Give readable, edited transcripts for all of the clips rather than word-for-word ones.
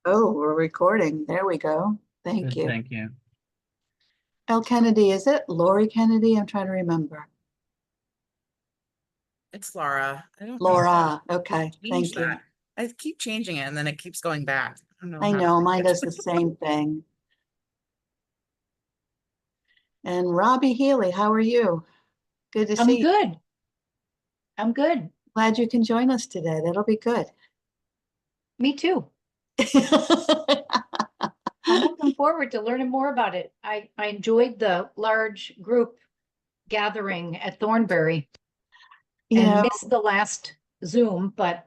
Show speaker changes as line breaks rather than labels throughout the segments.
Oh, we're recording. There we go. Thank
Good,
you.
thank you.
L. Kennedy, is it? Lori Kennedy? I'm trying to remember.
It's Laura. I don't know.
Laura. Okay,
Change
thank you.
that. I keep changing it and then it keeps going back. I don't know
I
how to
know,
fix
mine
it.
does the same thing. And Robbie Healy, how are you? Good to
I'm
see you.
good. I'm good.
Glad you can join us today. That'll be good.
Me too. I'm looking forward to learning more about it. I enjoyed the large group gathering at Thornbury
You
and
know,
missed the last Zoom, but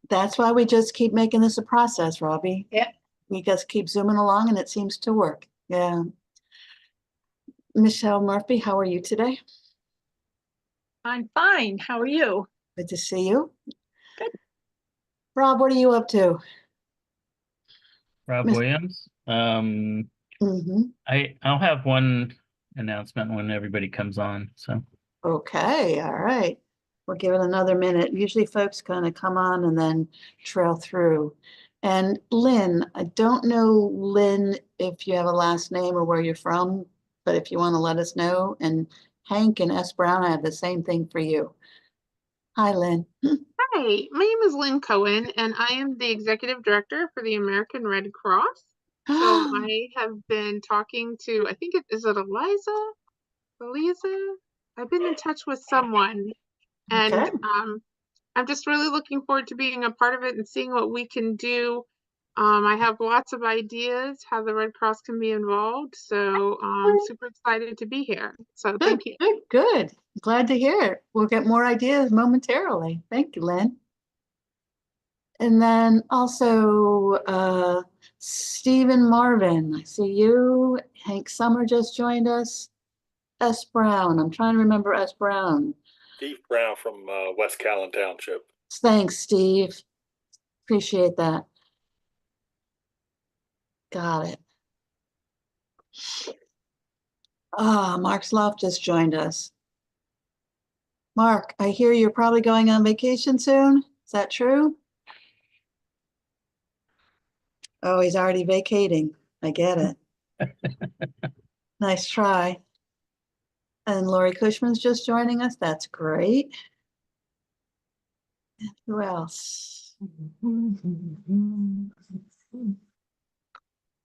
that's why we just keep making this a process, Robbie.
yeah,
We just keep zooming along and it seems to work. Yeah. Michelle Murphy, how are you today?
I'm fine. How are you?
Good to see you.
Good.
Rob, what are you up to?
Rob
Miss-
Williams.
Mhm.
I'll have one announcement when everybody comes on. So
Okay, all right. We'll give it another minute. Usually folks kind of come on and then trail through. And Lynn, I don't know, Lynn, if you have a last name or where you're from, but if you want to let us know. And Hank and S. Brown, I have the same thing for you. Hi, Lynn.
Hi, my name is Lynn Cohen, and I am the Executive Director for the American Red Cross. So I have been talking to, I think is it Eliza? I've been in touch with someone, and
Okay.
I'm just really looking forward to being a part of it and seeing what we can do. I have lots of ideas how the Red Cross can be involved, so I'm super excited to be here. So
Good,
thank you.
good, good. Glad to hear it. We'll get more ideas momentarily. Thank you, Lynn. And then also Stephen Marvin, I see you. Hank Summer just joined us. S. Brown, I'm trying to remember S. Brown.
Steve Brown from West Callan Township.
Thanks, Steve. Appreciate that. Got it. Mark Slough just joined us. Mark, I hear you're probably going on vacation soon. Is that true? Oh, he's already vacating. I get it. Nice try. And Lori Cushman's just joining us. That's great. And who else?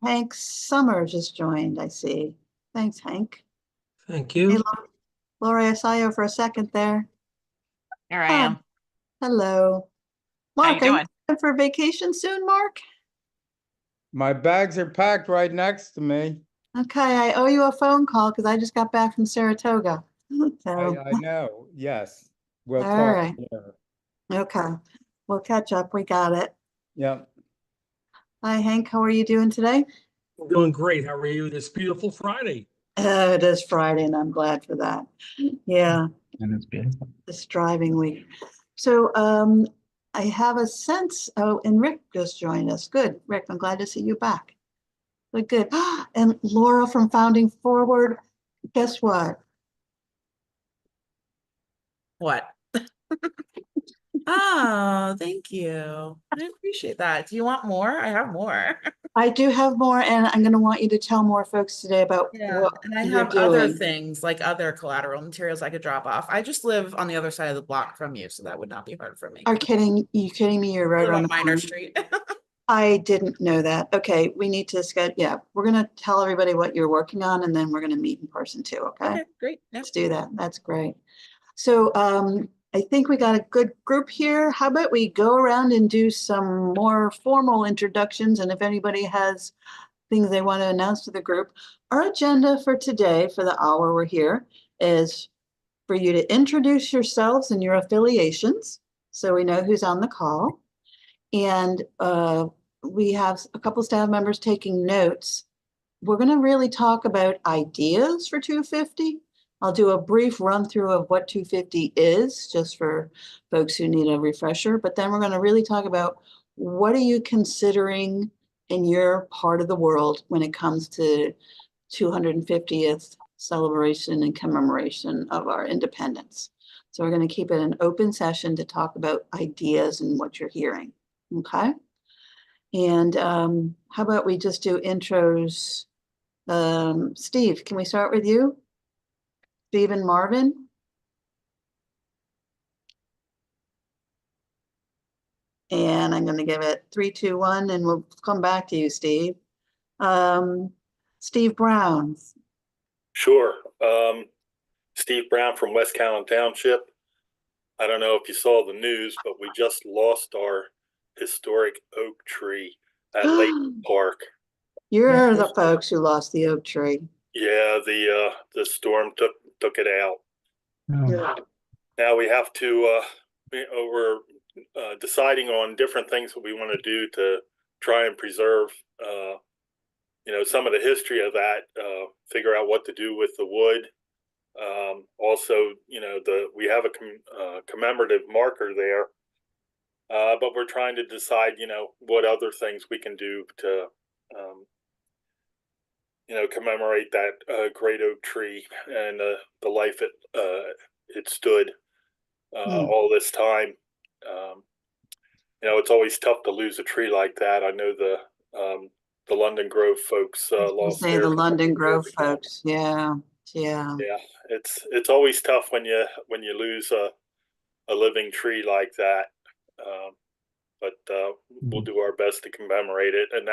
Hank Summer just joined, I see. Thanks, Hank.
Thank
Hey,
you.
Lori, I saw you for a second there.
Here I
Hi.
am.
Hello. Mark,
you
are you
doing?
going for vacation soon, Mark?
My bags are packed right next to me.
Okay, I owe you a phone call because I just got back from Saratoga. So,
I know. Yes. We'll
all
talk
right.
later.
Okay, we'll catch up. We got it.
Yep.
Hi, Hank. How are you doing today?
I'm doing great. How are you this beautiful Friday?
It is Friday, and I'm glad for that. Yeah,
and it's beautiful.
this driving week. So I have a sense, oh, and Rick just joined us. Good, Rick, I'm glad to see you back. Good, good. And Laura from Founding Forward, guess what?
What? Oh, thank you. I appreciate that. Do you want more? I have more.
I do have more, and I'm going to want you to tell more folks today about
Yeah,
what
and I
you're
have other
doing.
things like other collateral materials I could drop off. I just live on the other side of the block from you, so that would not be hard for me.
Are you kidding me? You're
I
right
live
around
on
the
Minor
corner.
Street.
I didn't know that. Okay, we need to schedule. Yeah, we're going to tell everybody what you're working on, and then we're going to meet in person too. Okay,
Okay, great. Yep.
let's do that. That's great. So I think we got a good group here. How about we go around and do some more formal introductions, and if anybody has things they want to announce to the group. Our agenda for today, for the hour we're here, is for you to introduce yourselves and your affiliations, so we know who's on the call. And we have a couple staff members taking notes. We're going to really talk about ideas for 250. I'll do a brief run through of what 250 is, just for folks who need a refresher. But then we're going to really talk about what are you considering in your part of the world when it comes to 250th celebration and commemoration of our independence. So we're going to keep it an open session to talk about ideas and what you're hearing. Okay. And how about we just do intros? Steve, can we start with you? Steve and Marvin? And I'm gonna give it 3, 2, 1, and we'll come back to you, Steve. Steve Brown.
Sure. Steve Brown from West Callan Township. I don't know if you saw the news, but we just lost our historic oak tree at Lake Park.
You're the folks who lost the oak tree.
Yeah, the storm took it out.
Oh,
Now we have to we're deciding on different things that we want to do to try and preserve some of the history of that, figure out what to do with the wood. Also, we have a commemorative marker there, but we're trying to decide what other things we can do to commemorate that great oak tree and the life it stood all this time. It's always tough to lose a tree like that. I know the London Grove folks lost
Say
theirs
the
a couple
London
years
Grove
ago.
folks. Yeah.
Yeah, it's always tough when you lose a living tree like that. But we'll do our best to commemorate it, and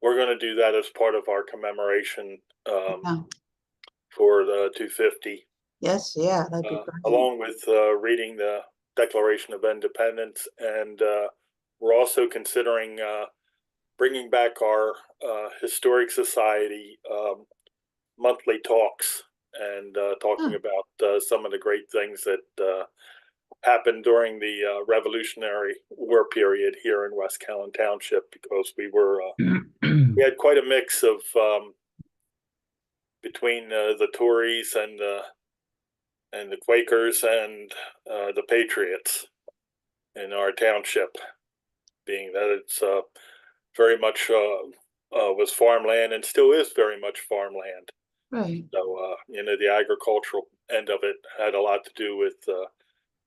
we're going to do that as part of our commemoration
Yeah.
for the 250.
Yes, yeah, that'd be great.
Along with reading the Declaration of Independence, and we're also considering bringing back our Historic Society monthly talks and talking about some of the great things that happened during the Revolutionary War period here in West Callan Township, because we had quite a mix of between the Tories and the Quakers and the Patriots in our township, being that it's very much was farmland and still is very much farmland.
Right.
So, the agricultural end of it had a lot to do with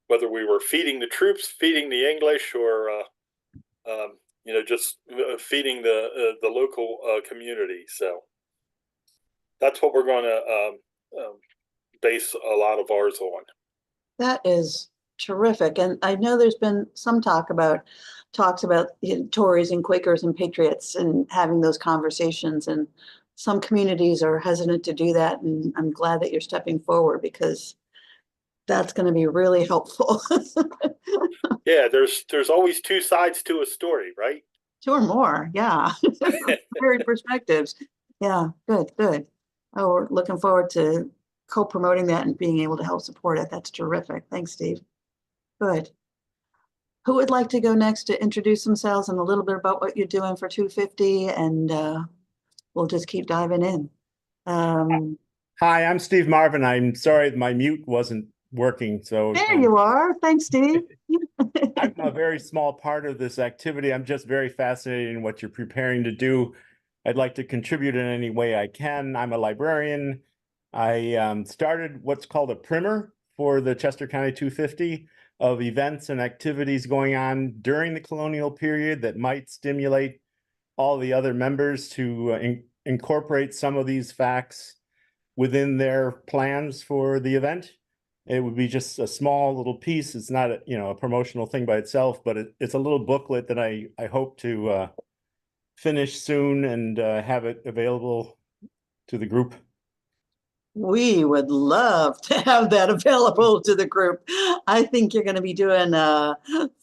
whether we were feeding the troops, feeding the English, or just feeding the local community. So that's what we're going to base a lot of ours on.
That is terrific. And I know there's been some talks about Tories and Quakers and Patriots and having those conversations, and some communities are hesitant to do that. And I'm glad that you're stepping forward, because that's going to be really helpful.
Yeah, there's always two sides to a story, right?
Two or more, yeah. Varied perspectives. Yeah, good. Oh, we're looking forward to co-promoting that and being able to help support it. That's terrific. Thanks, Steve. Good. Who would like to go next to introduce themselves and a little bit about what you're doing for 250, and we'll just keep diving in.
Hi, I'm Steve Marvin. I'm sorry my mute wasn't working. So
there you are. Thanks, Steve.
I'm a very small part of this activity. I'm just very fascinated in what you're preparing to do. I'd like to contribute in any way I can. I'm a librarian. I started what's called a primer for the Chester County 250 of events and activities going on during the colonial period that might stimulate all the other members to incorporate some of these facts within their plans for the event. It would be just a small little piece. It's not a promotional thing by itself, but it's a little booklet that I hope to finish soon and have it available to the group.
We would love to have that available to the group. I think you're going to be doing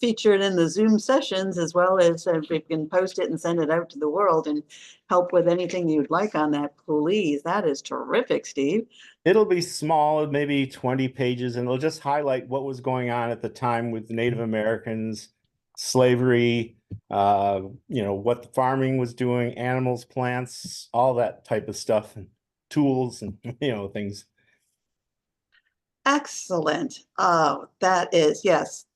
featured in the Zoom sessions, as well as if we can post it and send it out to the world and help with anything you'd like on that, please. That is terrific, Steve.
It'll be small, maybe 20 pages, and it'll just highlight what was going on at the time with Native Americans, slavery, what the farming was doing, animals, plants, all that type of stuff. Tools and things.
Excellent. Oh, that is, yes.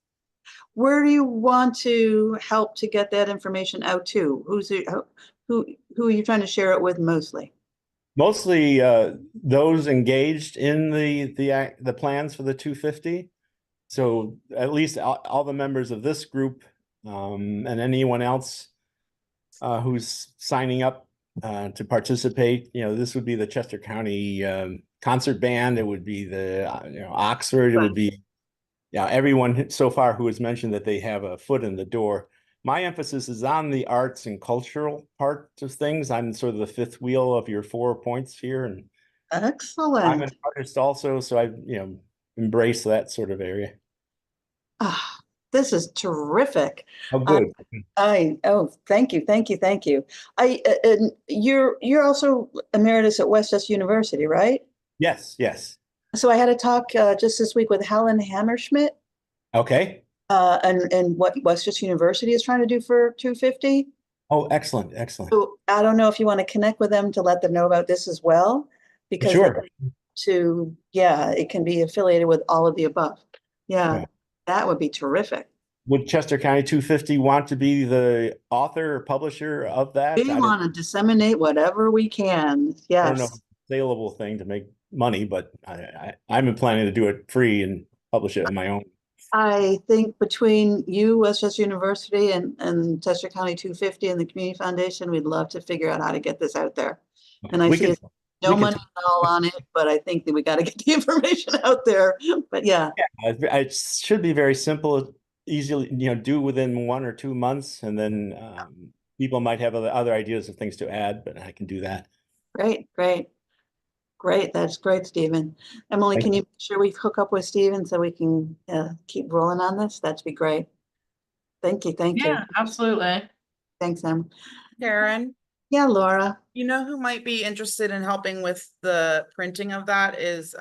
Where do you want to help to get that information out to? Who are you trying to share it with mostly?
Mostly those engaged in the plans for the 250. So at least all the members of this group and anyone else who's signing up to participate. You know, this would be the Chester County concert band. It would be the Oxford. It would be everyone so far who has mentioned that they have a foot in the door. My emphasis is on the arts and cultural part of things. I'm sort of the fifth wheel of your 4 points here, and I'm
Excellent.
an artist also, so I embrace that sort of area.
Ah, this is terrific.
Oh, good.
Thank you, thank you, thank you. And you're also emeritus at Westchester University, right?
Yes, yes.
So I had a talk just this week with Helen Hammerschmidt
Okay.
and what Westchester University is trying to do for 250.
Oh, excellent, excellent.
So I don't know if you want to connect with them to let them know about this as well, because
Sure.
it can be affiliated with all of the above. Yeah,
Yeah.
that would be terrific.
Would Chester County 250 want to be the author or publisher of that?
We want to disseminate whatever we can.
I don't know if
Yes.
it's a saleable thing to make money, but I'm planning to do it free and publish it on my own.
I think between you, Westchester University, and Chester County 250 and the Community Foundation, we'd love to figure out how to get this out there. And I
We
see
can-
it's no
we can-
money at all on it, but I think that we got to get the information out there. But yeah,
It should be very simple, easily, do within 1 or 2 months, and then people might have other ideas of things to add, but I can do that.
great. That's great, Stephen. Emily,
Thank
can you make sure we hook up with Stephen so we can keep rolling on this? That'd be great. Thank you.
Yeah, absolutely.
Thanks, Em.
Karen,
Yeah, Laura.
you know who might be interested in helping with the printing of that is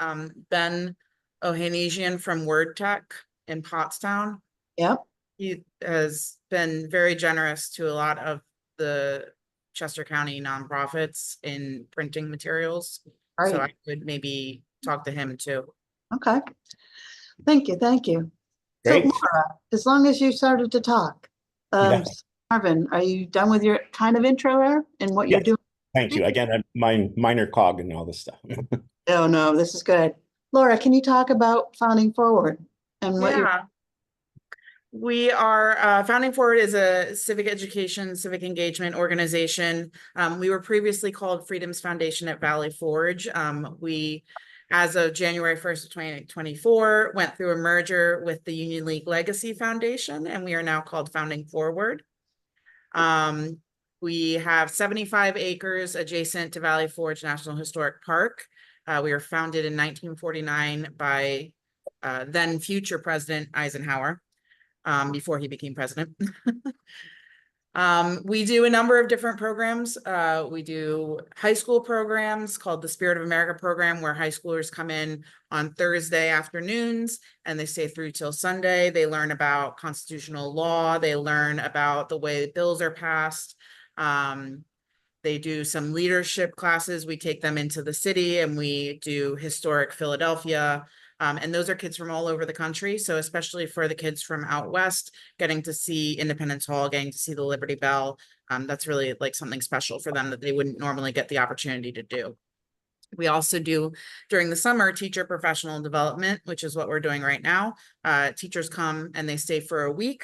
Ben Ohanesian from Word Tech in Pottstown.
Yep.
He has been very generous to a lot of the Chester County nonprofits in printing materials. So I
Right.
could maybe talk to him too.
Okay. Thank you. So
Great.
Laura, as long as you started to talk,
Yeah.
Marvin, are you done with your kind of intro there and what you're
Yes.
doing?
Thank you. Again, I'm my minor cog and all this stuff.
Oh, no, this is good. Laura, can you talk about Founding Forward and what you're,
Yeah. We are, Founding Forward is a civic education, civic engagement organization. We were previously called Freedom's Foundation at Valley Forge. We, as of January 1st of 2024, went through a merger with the Union League Legacy Foundation, and we are now called Founding Forward. We have 75 acres adjacent to Valley Forge National Historic Park. We were founded in 1949 by then future President Eisenhower. Before he became president. We do a number of different programs. We do high school programs called the Spirit of America program, where high schoolers come in on Thursday afternoons and they stay through till Sunday. They learn about constitutional law. They learn about the way bills are passed. They do some leadership classes. We take them into the city and we do historic Philadelphia. And those are kids from all over the country. So especially for the kids from out west, getting to see Independence Hall, getting to see the Liberty Bell, that's really like something special for them that they wouldn't normally get the opportunity to do. We also do during the summer teacher professional development, which is what we're doing right now. Teachers come and they stay for a week.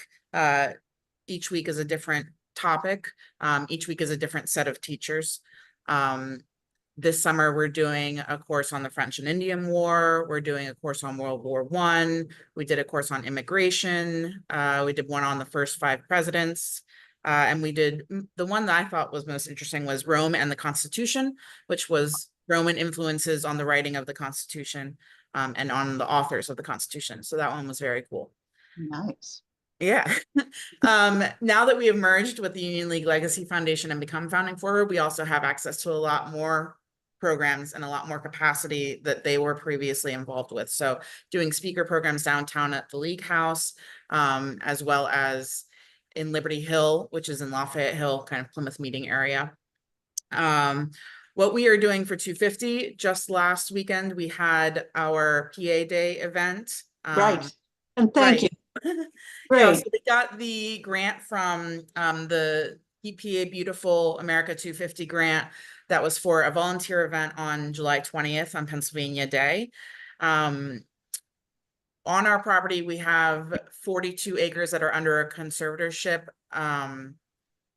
Each week is a different topic. Each week is a different set of teachers. This summer, we're doing a course on the French and Indian War. We're doing a course on World War I. We did a course on immigration. We did one on the first 5 presidents. And we did the one that I thought was most interesting was Rome and the Constitution, which was Roman influences on the writing of the Constitution and on the authors of the Constitution. So that one was very cool.
nice.
Yeah. Now that we have merged with the Union League Legacy Foundation and become Founding Forward, we also have access to a lot more programs and a lot more capacity that they were previously involved with. So doing speaker programs downtown at the League House, as well as in Liberty Hill, which is in Lafayette Hill, kind of Plymouth meeting area. What we are doing for 250, just last weekend, we had our PA Day event.
Right. And thank you.
Yeah,
Great.
so we got the grant from the EPA Beautiful America 250 grant that was for a volunteer event on July 20th on Pennsylvania Day. On our property, we have 42 acres that are under a conservatorship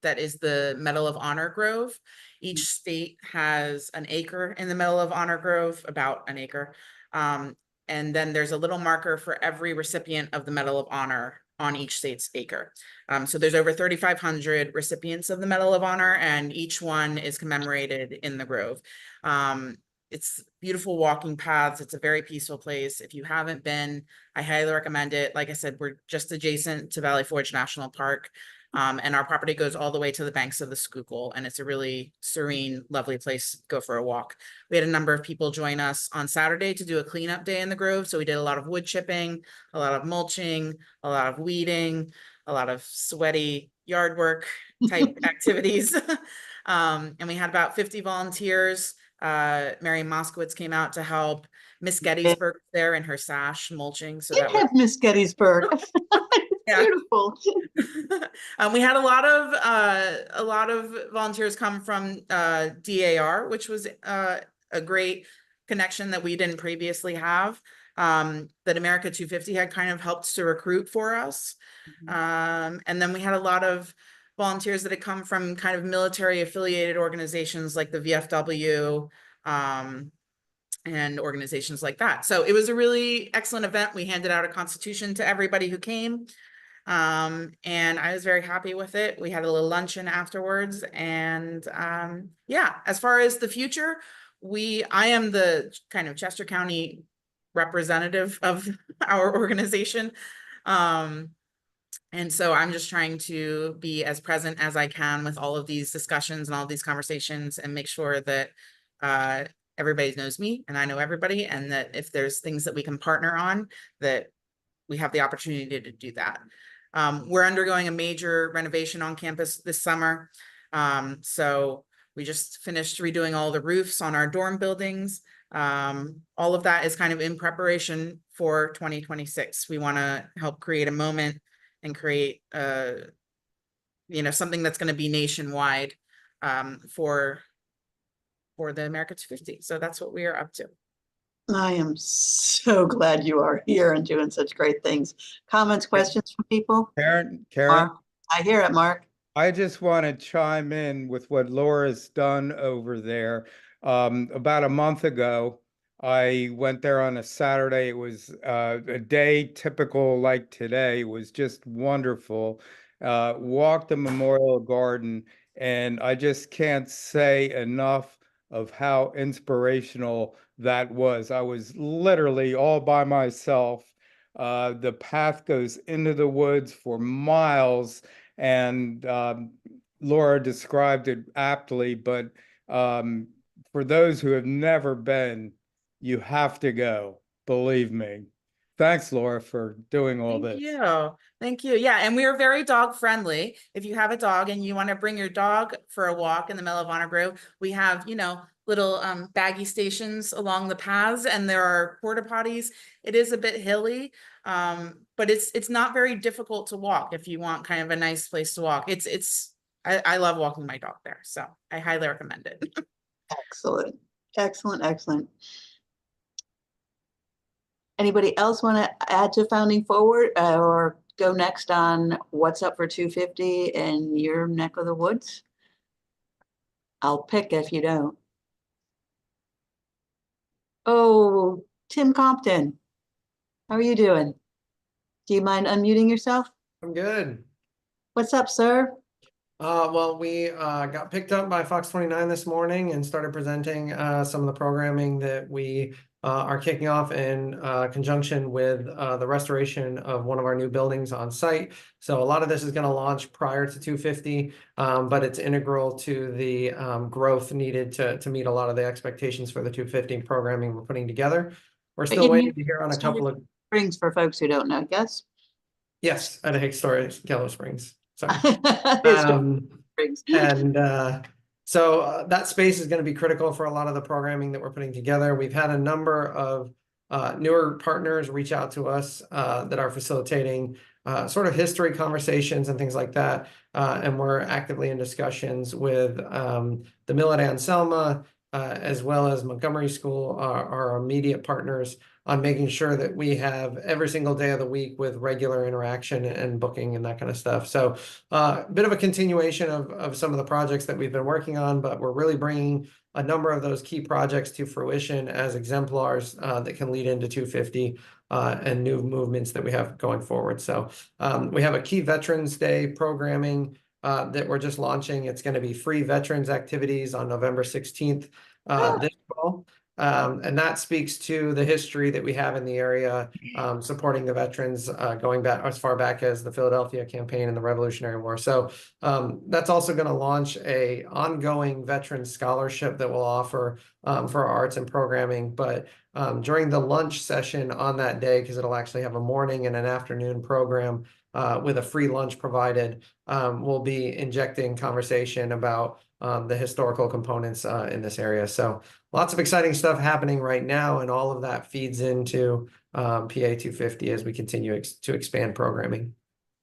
that is the Medal of Honor Grove. Each state has an acre in the Medal of Honor Grove, about an acre. And then there's a little marker for every recipient of the Medal of Honor on each state's acre. So there's over 3,500 recipients of the Medal of Honor, and each one is commemorated in the Grove. It's beautiful walking paths. It's a very peaceful place. If you haven't been, I highly recommend it. Like I said, we're just adjacent to Valley Forge National Park. And our property goes all the way to the banks of the Schuylkill, and it's a really serene, lovely place to go for a walk. We had a number of people join us on Saturday to do a cleanup day in the Grove. So we did a lot of wood chipping, a lot of mulching, a lot of weeding, a lot of sweaty yard work type activities. And we had about 50 volunteers. Mary Moskowitz came out to help. Miss Gettysburg was there in her sash mulching. So that was
Miss Gettysburg.
Yeah.
Beautiful.
We had a lot of volunteers come from DAR, which was a great connection that we didn't previously have. That America 250 had kind of helped to recruit for us. And then we had a lot of volunteers that had come from kind of military affiliated organizations like the VFW, and organizations like that. So it was a really excellent event. We handed out a constitution to everybody who came. And I was very happy with it. We had a little luncheon afterwards. And yeah, as far as the future, I am the kind of Chester County representative of our organization. And so I'm just trying to be as present as I can with all of these discussions and all of these conversations, and make sure that everybody knows me and I know everybody, and that if there's things that we can partner on, that we have the opportunity to do that. We're undergoing a major renovation on campus this summer. So we just finished redoing all the roofs on our dorm buildings. All of that is kind of in preparation for 2026. We want to help create a moment and create something that's going to be nationwide for the America 250. So that's what we are up to.
I am so glad you are here and doing such great things. Comments, questions from people?
Karen,
Mark? I hear it, Mark.
I just want to chime in with what Laura's done over there. About a month ago, I went there on a Saturday. It was a day typical like today. It was just wonderful. Walked the Memorial Garden, and I just can't say enough of how inspirational that was. I was literally all by myself. The path goes into the woods for miles, and Laura described it aptly, but for those who have never been, you have to go, believe me. Thanks, Laura, for doing all this.
Thank you. Yeah, and we are very dog friendly. If you have a dog and you want to bring your dog for a walk in the Medal of Honor Grove, we have, little baggy stations along the paths, and there are porta potties. It is a bit hilly, but it's not very difficult to walk if you want kind of a nice place to walk. I love walking my dog there, so I highly recommend it.
Excellent. Excellent. Excellent. Anybody else want to add to Founding Forward or go next on what's up for 250 in your neck of the woods? I'll pick if you don't. Oh, Tim Compton, how are you doing? Do you mind unmuting yourself?
I'm good.
What's up, sir?
Well, we got picked up by Fox 29 this morning and started presenting some of the programming that we are kicking off in conjunction with the restoration of one of our new buildings on site. So a lot of this is going to launch prior to 250, but it's integral to the growth needed to meet a lot of the expectations for the 250 programming we're putting together. We're still waiting to hear on a couple of
Springs for folks who don't know, yes?
Yes, at a historic Yellow Springs. Sorry.
Springs.
And so that space is going to be critical for a lot of the programming that we're putting together. We've had a number of newer partners reach out to us that are facilitating sort of history conversations and things like that. And we're actively in discussions with the Mill at Anselma, as well as Montgomery School, our immediate partners on making sure that we have every single day of the week with regular interaction and booking and that kind of stuff. So a bit of a continuation of some of the projects that we've been working on, but we're really bringing a number of those key projects to fruition as exemplars that can lead into 250 and new movements that we have going forward. So we have a key Veterans Day programming that we're just launching. It's going to be free veterans activities on November 16th this fall. And that speaks to the history that we have in the area, supporting the veterans going back as far back as the Philadelphia campaign and the Revolutionary War. So that's also going to launch a ongoing veteran scholarship that we'll offer for arts and programming. But during the lunch session on that day, because it'll actually have a morning and an afternoon program with a free lunch provided, we'll be injecting conversation about the historical components in this area. So lots of exciting stuff happening right now, and all of that feeds into PA 250 as we continue to expand programming.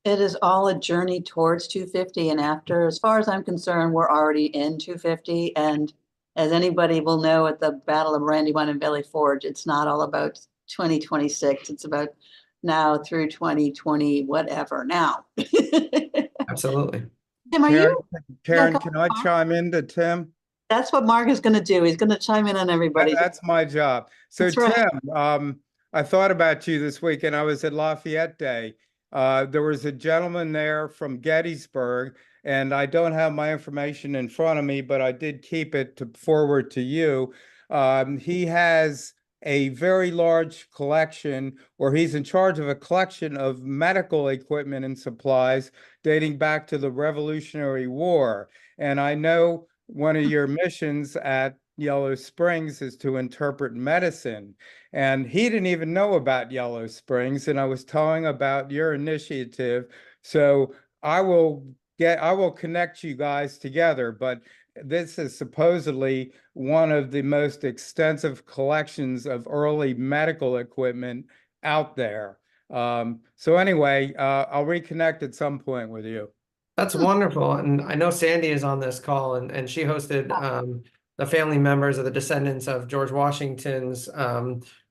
It is all a journey towards 250, and after, as far as I'm concerned, we're already in 250. And as anybody will know, at the Battle of Brandywine and Valley Forge, it's not all about 2026. It's about now through 2020, whatever now.
Absolutely.
Tim, are you?
Karen, can I chime in to Tim?
That's what Mark is going to do. He's going to chime in on everybody.
That's my job. So
That's right.
Tim, I thought about you this week, and I was at Lafayette Day. There was a gentleman there from Gettysburg, and I don't have my information in front of me, but I did keep it to forward to you. He has a very large collection, or he's in charge of a collection of medical equipment and supplies dating back to the Revolutionary War. And I know one of your missions at Yellow Springs is to interpret medicine. And he didn't even know about Yellow Springs, and I was telling about your initiative. So I will connect you guys together, but this is supposedly one of the most extensive collections of early medical equipment out there. So anyway, I'll reconnect at some point with you.
That's wonderful. And I know Sandy is on this call, and she hosted the family members of the descendants of George Washington's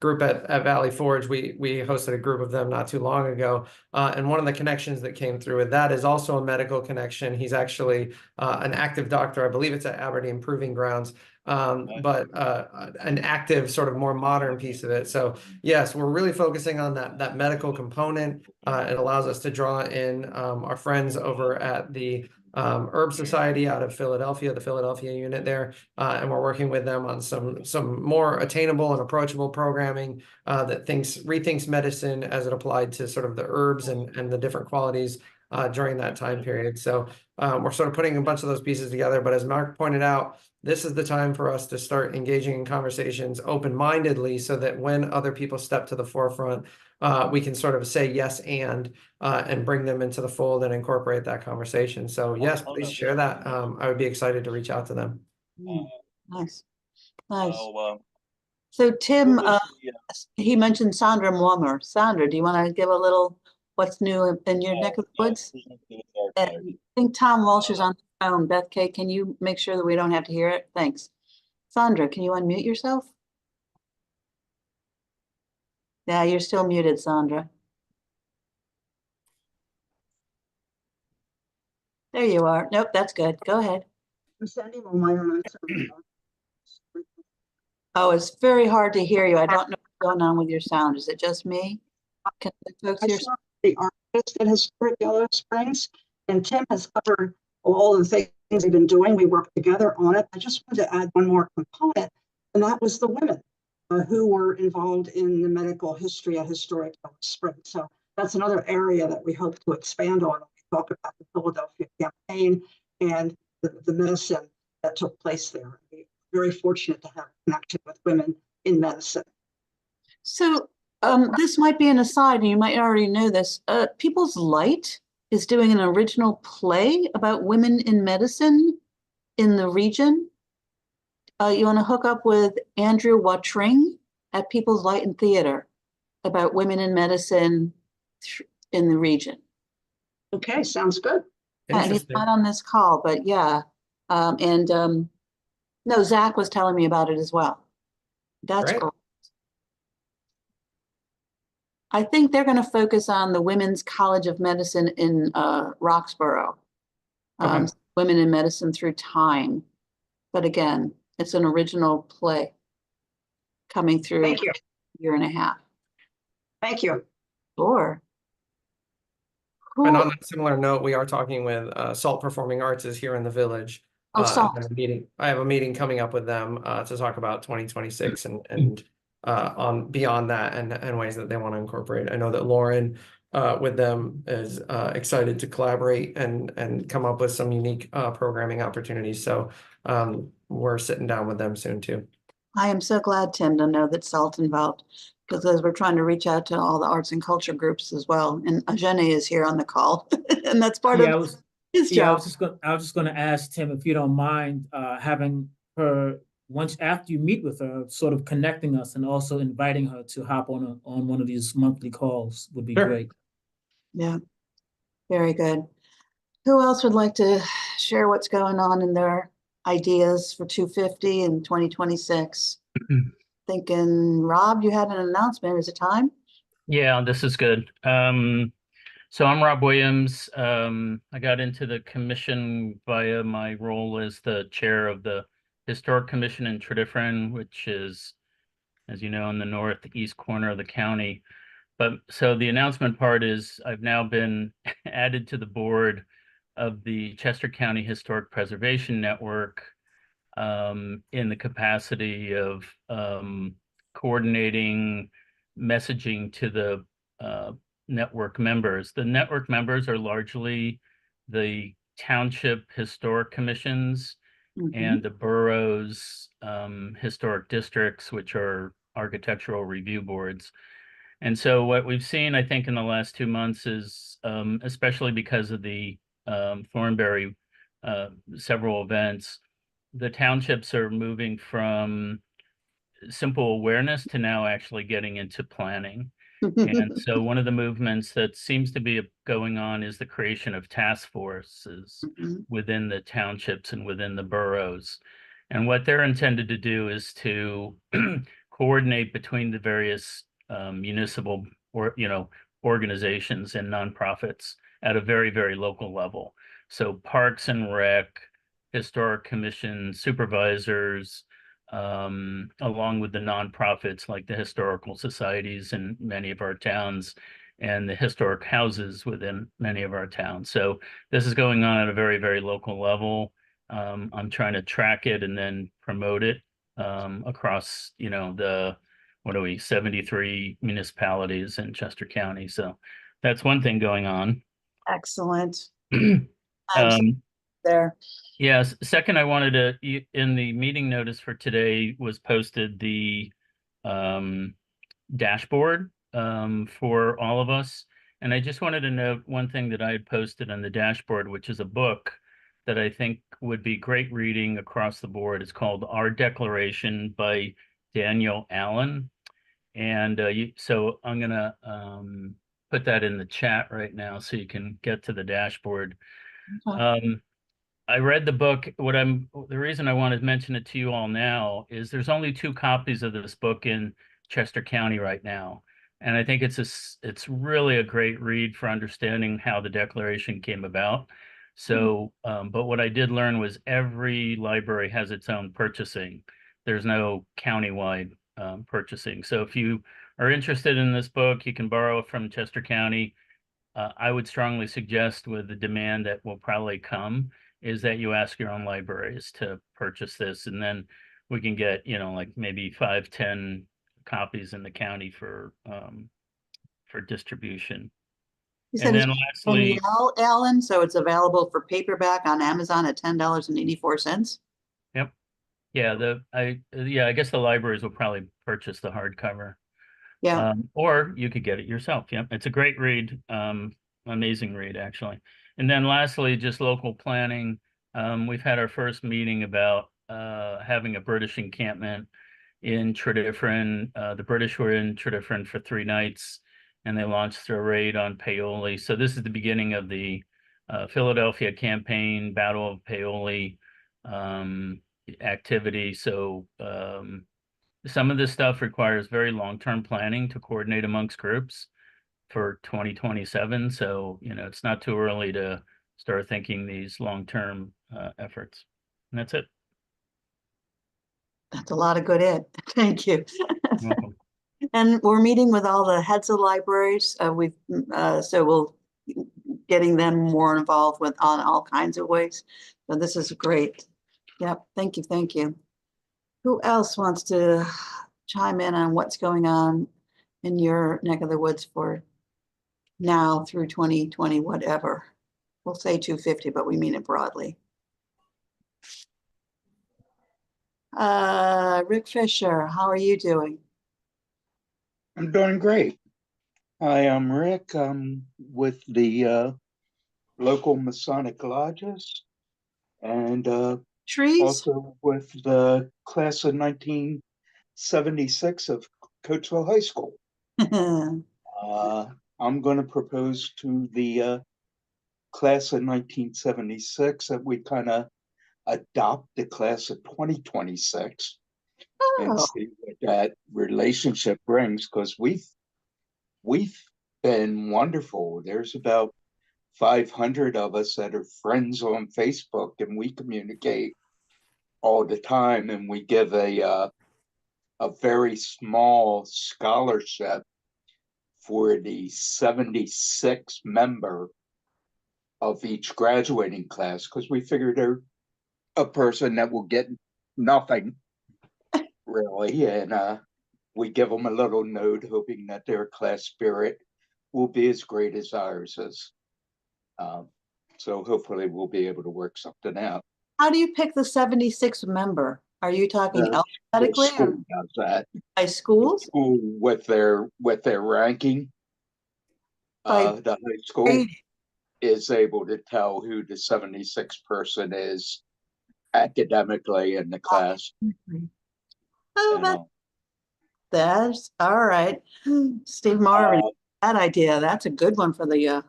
group at Valley Forge. We hosted a group of them not too long ago. And one of the connections that came through with that is also a medical connection. He's actually an active doctor. I believe it's at Aberdeen Proving Grounds, but an active sort of more modern piece of it. So yes, we're really focusing on that medical component. It allows us to draw in our friends over at the Herb Society out of Philadelphia, the Philadelphia unit there, and we're working with them on some more attainable and approachable programming that rethinks medicine as it applied to sort of the herbs and the different qualities during that time period. So we're sort of putting a bunch of those pieces together. But as Mark pointed out, this is the time for us to start engaging in conversations open-mindedly, so that when other people step to the forefront, we can sort of say yes and bring them into the fold and incorporate that conversation. So yes, please share that. I would be excited to reach out to them.
Nice. So Tim, he mentioned Sandra Mwammer. Sandra, do you want to give a little what's new in your neck of the woods? And I think Tom Walsh is on the phone. Beth K, can you make sure that we don't have to hear it? Thanks. Sandra, can you unmute yourself? Yeah, you're still muted, Sandra. There you are. Nope, that's good. Go ahead.
I'm sending all my remotes.
Oh, it's very hard to hear you. I don't know what's going on with your sound. Is it just me? Can the folks
I
hear?
saw the artist at Historic Yellow Springs, and Tim has covered all the things we've been doing. We worked together on it. I just wanted to add one more component, and that was the women who were involved in the medical history at Historic Yellow Springs. So that's another area that we hope to expand on when we talk about the Philadelphia campaign and the medicine that took place there. We're very fortunate to have a connection with women in medicine.
So this might be an aside, and you might already know this. People's Light is doing an original play about women in medicine in the region. You want to hook up with Andrew Watring at People's Light and Theater about women in medicine in the region.
Okay, sounds good.
And he's not on this call, but yeah. No, Zach was telling me about it as well. That's cool. I think they're going to focus on the Women's College of Medicine in Roxborough.
Okay.
Women in Medicine Through Time. But again, it's an original play coming through
Thank you.
a year and a half.
Thank you.
Sure.
And on
Cool.
that similar note, we are talking with Salt Performing Arts is here in the village.
Oh,
And
Salt.
I have a meeting coming up with them to talk about 2026 and on beyond that and ways that they want to incorporate. I know that Lauren with them is excited to collaborate and come up with some unique programming opportunities. So we're sitting down with them soon too.
I am so glad, Tim, to know that Salt's involved, because as we're trying to reach out to all the arts and culture groups as well, and Ajene is here on the call, and that's part
Yeah,
of his
I
job.
was just gonna ask Tim if you don't mind having her once after you meet with her, sort of connecting us and also inviting her to hop on one of these monthly calls would be
Sure.
great.
Yeah, very good. Who else would like to share what's going on in their ideas for 250 and 2026? Thinking, Rob, you had an announcement. Is it time?
Yeah, this is good. So I'm Rob Williams. I got into the commission via my role as the chair of the Historic Commission in Tredyffrin, which is, as you know, in the northeast corner of the county. But so the announcement part is I've now been added to the board of the Chester County Historic Preservation Network in the capacity of coordinating messaging to the network members. The network members are largely the township historic commissions and the boroughs historic districts, which are architectural review boards. And so what we've seen, I think, in the last 2 months is, especially because of the Thornberry several events, the townships are moving from simple awareness to now actually getting into planning. And so one of the movements that seems to be going on is the creation of task forces within the townships and within the boroughs. And what they're intended to do is to coordinate between the various municipal organizations and nonprofits at a very, very local level. So Parks and Rec, Historic Commission supervisors, along with the nonprofits like the historical societies in many of our towns and the historic houses within many of our towns. So this is going on at a very, very local level. I'm trying to track it and then promote it across, the 73 municipalities in Chester County. So that's one thing going on.
Excellent.
There. Yes. Second, I wanted to, in the meeting notice for today was posted the dashboard for all of us. And I just wanted to note one thing that I had posted on the dashboard, which is a book that I think would be great reading across the board. It's called Our Declaration by Daniel Allen. And so I'm going to put that in the chat right now so you can get to the dashboard. I read the book. The reason I want to mention it to you all now is there's only 2 copies of this book in Chester County right now. And I think it's really a great read for understanding how the Declaration came about. So, but what I did learn was every library has its own purchasing. There's no countywide purchasing. So if you are interested in this book, you can borrow it from Chester County. I would strongly suggest, with the demand that will probably come, is that you ask your own libraries to purchase this, and then we can get, like maybe 5-10 copies in the county for distribution.
You said
And then
it's
lastly,
Allen, so it's available for paperback on Amazon at $10.84.
Yep. Yeah, I guess the libraries will probably purchase the hardcover.
Yeah.
Or you could get it yourself. Yeah, it's a great read, amazing read, actually. And then lastly, just local planning. We've had our first meeting about having a British encampment in Tredyffrin. The British were in Tredyffrin for 3 nights, and they launched a raid on Paoli. So this is the beginning of the Philadelphia campaign, Battle of Paoli activity. So some of this stuff requires very long-term planning to coordinate amongst groups. for 2027. So, it's not too early to start thinking these long-term efforts. And that's it.
That's a lot of good ed. Thank you.
You're welcome.
And we're meeting with all the heads of libraries. So we'll getting them more involved with on all kinds of ways. So this is great. Yep. Thank you. Thank you. Who else wants to chime in on what's going on in your neck of the woods for now through 2020, whatever? We'll say 250, but we mean it broadly. Rick Fisher, how are you doing?
I'm doing great. Hi, I'm Rick. I'm with the local Masonic lodges and
Trees?
also with the class of 1976 of Coatesville High School. I'm going to propose to the class of 1976 that we kind of adopt the class of 2026 and see what that relationship brings, because we've been wonderful. There's about 500 of us that are friends on Facebook, and we communicate all the time, and we give a very small scholarship for the 76 member of each graduating class, because we figured they're a person that will get nothing really, and we give them a little note hoping that their class spirit will be as great as ours is. So hopefully we'll be able to work something out.
How do you pick the 76th member? Are you talking alphabetically
the school
or
does that.
by schools?
School with their ranking. The high school
grade.
is able to tell who the 76th person is academically in the class.
Oh, that's all right. Steve Marvin, that idea. That's a good one for the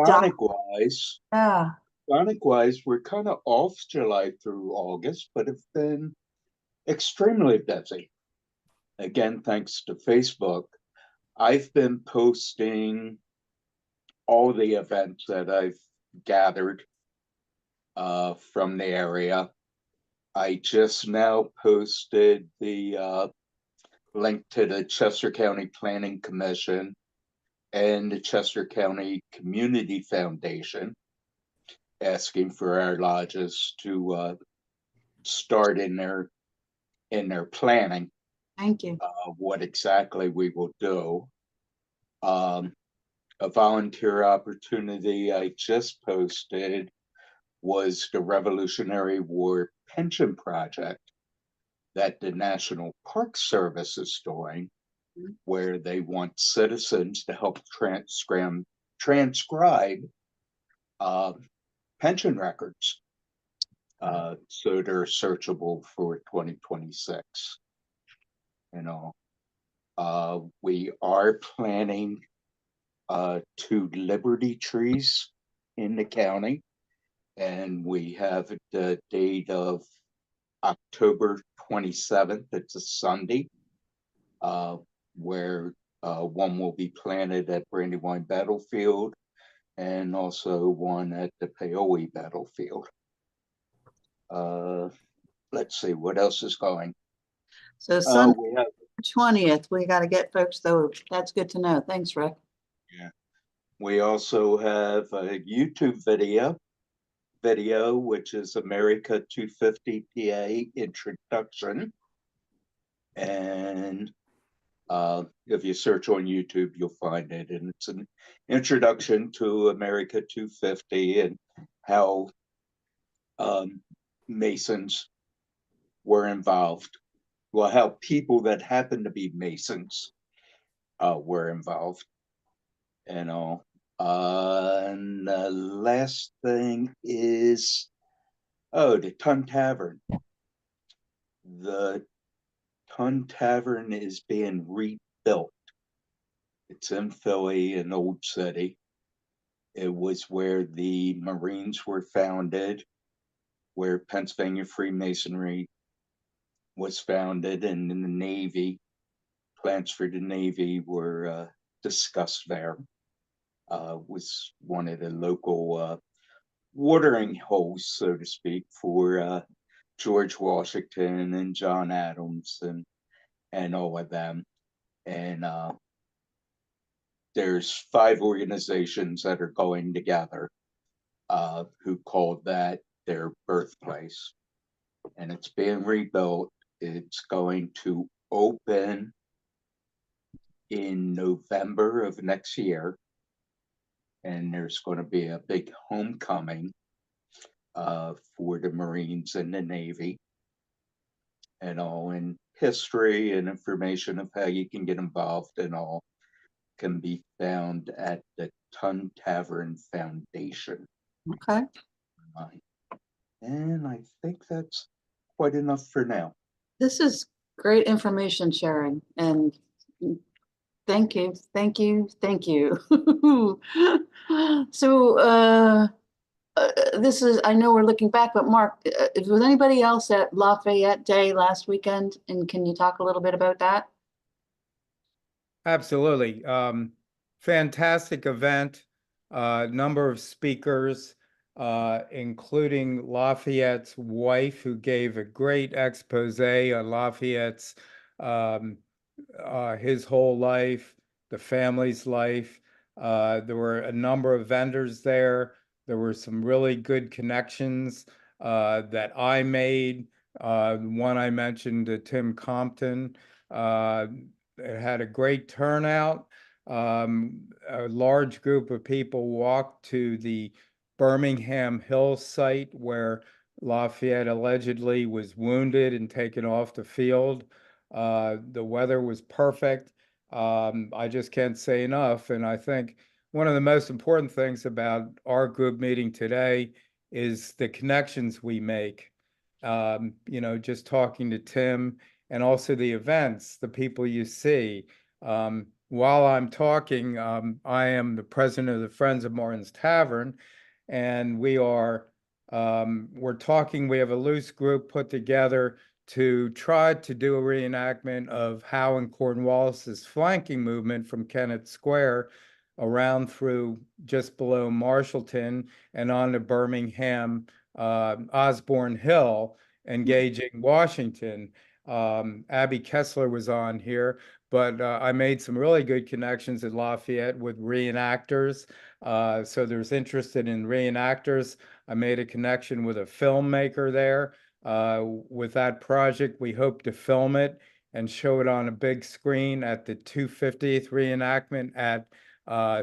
Sonic wise,
yeah.
we're kind of off July through August, but have been extremely busy. Again, thanks to Facebook. I've been posting all the events that I've gathered from the area. I just now posted the link to the Chester County Planning Commission and the Chester County Community Foundation, asking for our lodges to start in their planning.
Thank you.
What exactly we will do. A volunteer opportunity I just posted was the Revolutionary War Pension Project that the National Park Service is doing, where they want citizens to help transcribe pension records. So they're searchable for 2026. We are planning 2 Liberty trees in the county, and we have the date of October 27th. It's a Sunday, where one will be planted at Brandywine Battlefield and also one at the Paoli Battlefield. Let's see what else is going.
So Sunday 20th, we got to get folks though. That's good to know. Thanks, Rick.
Yeah. We also have a YouTube video, which is America 250 PA introduction. And if you search on YouTube, you'll find it. And it's an introduction to America 250 and how Masons were involved. Well, how people that happen to be Masons were involved. And the last thing is, the Tun Tavern. The Tun Tavern is being rebuilt. It's in Philly, an old city. It was where the Marines were founded, where Pennsylvania Freemasonry was founded, and in the Navy, plans for the Navy were discussed there. Was one of the local watering holes, so to speak, for George Washington and John Adams and all of them. And there's 5 organizations that are going together who called that their birthplace. And it's being rebuilt. It's going to open in November of next year. And there's going to be a big homecoming for the Marines and the Navy. And all in history and information of how you can get involved and all can be found at the Tun Tavern Foundation.
Okay.
And I think that's quite enough for now.
This is great information sharing, and thank you, thank you, thank you. So this is, I know we're looking back, but Mark, was anybody else at Lafayette Day last weekend? And can you talk a little bit about that?
Absolutely. Fantastic event, number of speakers, including Lafayette's wife, who gave a great expose on Lafayette's, his whole life, the family's life. There were a number of vendors there. There were some really good connections that I made. One I mentioned, Tim Compton. It had a great turnout. A large group of people walked to the Birmingham Hill site where Lafayette allegedly was wounded and taken off the field. The weather was perfect. I just can't say enough. And I think one of the most important things about our group meeting today is the connections we make. You know, just talking to Tim, and also the events, the people you see. While I'm talking, I am the president of the Friends of Martin's Tavern, and we're talking, we have a loose group put together to try to do a reenactment of Howe and Cornwallis's flanking movement from Kennett Square around through just below Marshallton and on to Birmingham, Osborne Hill, engaging Washington. Abby Kessler was on here, but I made some really good connections at Lafayette with reenactors. So there's interested in reenactors. I made a connection with a filmmaker there. With that project, we hope to film it and show it on a big screen at the 250th reenactment at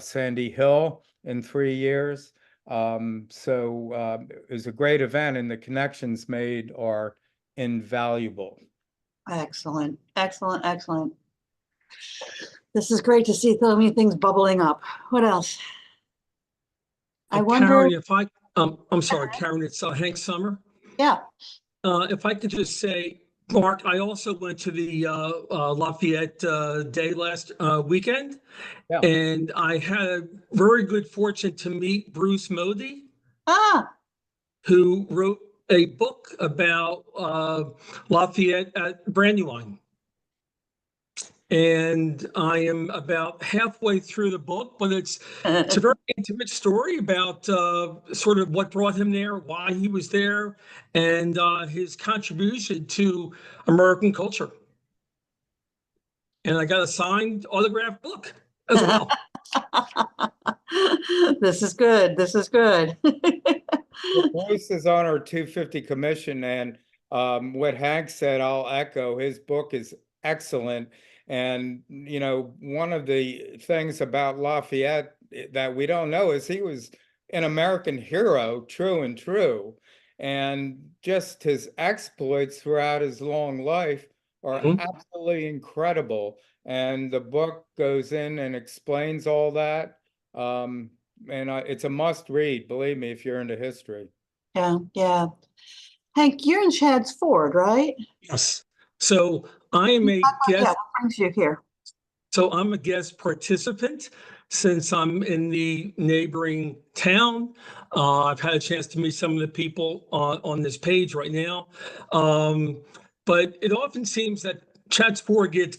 Sandy Hill in 3 years. So it was a great event, and the connections made are invaluable.
Excellent, excellent, excellent. This is great to see so many things bubbling up. What else? I wonder.
Karen, if I'm sorry, Karen, it's Hank Summer.
Yeah.
If I could just say, Mark, I also went to the Lafayette Day last weekend, and I had a very good fortune to meet Bruce Modi, who wrote a book about Lafayette at Brandywine. And I am about halfway through the book, but it's a very intimate story about sort of what brought him there, why he was there, and his contribution to American culture. And I got a signed autographed book as well.
This is good. This is good.
Bruce is on our 250 commission, and what Hank said, I'll echo. His book is excellent. And, you know, one of the things about Lafayette that we don't know is he was an American hero, true and true. And just his exploits throughout his long life are absolutely incredible. And the book goes in and explains all that. And it's a must read, believe me, if you're into history.
Yeah, yeah. Hank, you're in Chad's Ford, right?
Yes. So I am a guest.
Yeah, what brings you here?
So I'm a guest participant since I'm in the neighboring town. I've had a chance to meet some of the people on this page right now. But it often seems that Chad's Ford gets